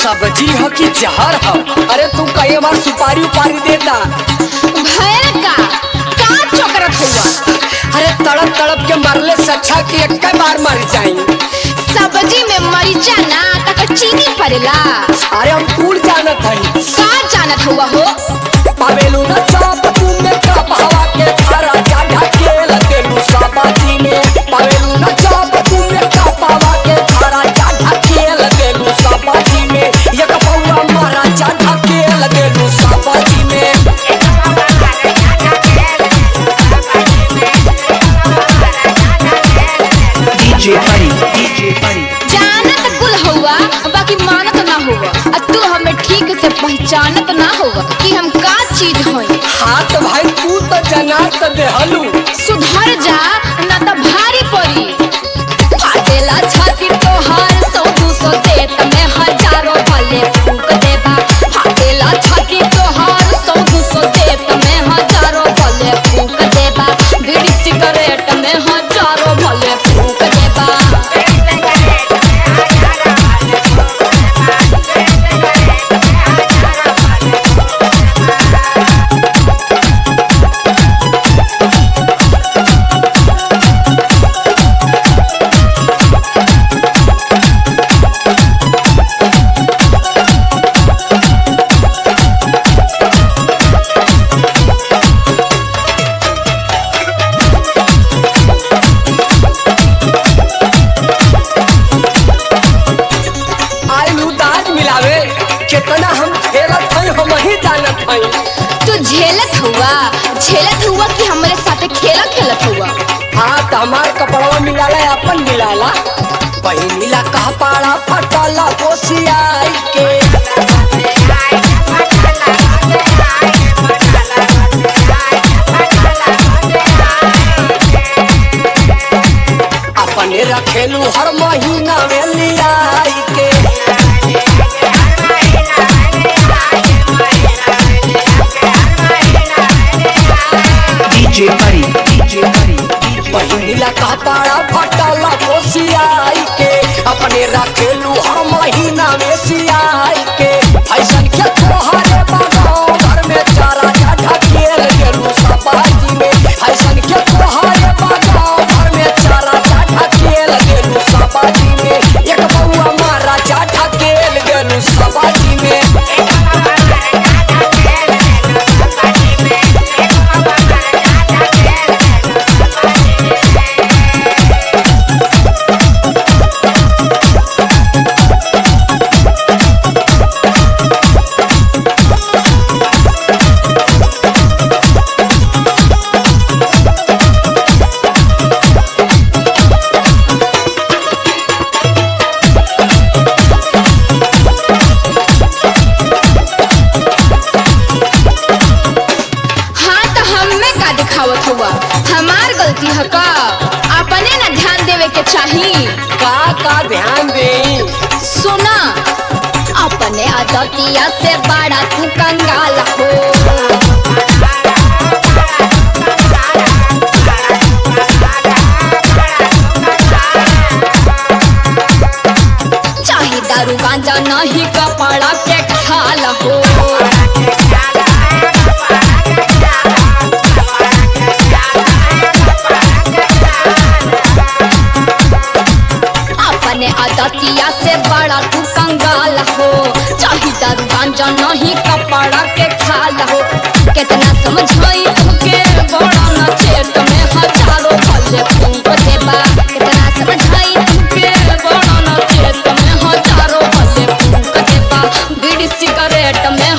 सब्जी हो कि जहर हो? अरे तू कई बार सुपारी उपारी देता भैर का चोकरत हुआ। अरे तड़प तड़प के मरले से अच्छा कि एक बार मर जाई। सब्जी में मरीचा ना तक चीनी पड़ेला। अरे हम कूड़ जानत हई। का जानत हुआ हो? पावेलू न चाप तू में कप हवा के थारा जाढ़ा के लगेलू सब्जी में। पावेलू न चाप तू में कप हवा के थारा जाढ़ा के लगेलू सब्जी में। एक पौवा मारा जाढ़ा के लगेलू सब्जी में। डीजे परी जानत कुल हुआ बाकी मानत ना हुआ। तू हमें ठीक से पहचानत ना हुआ कि हम का चीज हई। हाँ तो भाई तू तो जनात देहलू। सुधर जा ना तो भारी पड़ी। फाटेला छाती तोहार 100-200 देत में हजारों भले फूक देबा। फाटेला छाती तोहार 100-200 देत में हजारों भले फूक देबा। बीड़ी सिगरेट में हजारों भले फूक देबा। कितना हम खेलत हई हम ही जानत हई। तू झेलत हुआ कि हमारे साथे खेलत हुआ। हाँ तो हमार कपड़वा मिलाला अपन मिलाला। पहिनीला कपड़ा फटला पोसियाई के। अपने रखेलू हर महीना में लियाई के। डीजे परी पहिनीला कपड़ा फटला पोसियाई के। अपने रखेलू हर महीना में सियाई के। फैशन के तोहरे बागाओ घर में चारा जाढ़ा के लगेलू सब्जी में। फैशन के तोहरे बागाओ घर में चारा जाढ़ा के लगेलू सब्जी में। एक बउआ मारा जाढ़ा के लगेलू सब्जी में। हमार गलती है का? अपने ना ध्यान देवे के चाहिए। का ध्यान दे? सुना अपने आदतिया से बड़ा तू कंगाल हो। चाहे दारू गांजा नहीं कपड़ा के ख्याल हो। अपने आदतिया से बड़ा तू कंगाल हो। चाहे दारू गांजा नहीं कपड़ा के ख्याल हो। कितना समझाई तुमके बड़ा न चेत में हजारों भले फूक देबा। कितना समझाई तुमके बड़ा न चेत में हजारों भले फूक देबा। बीड़ी सिगरेट में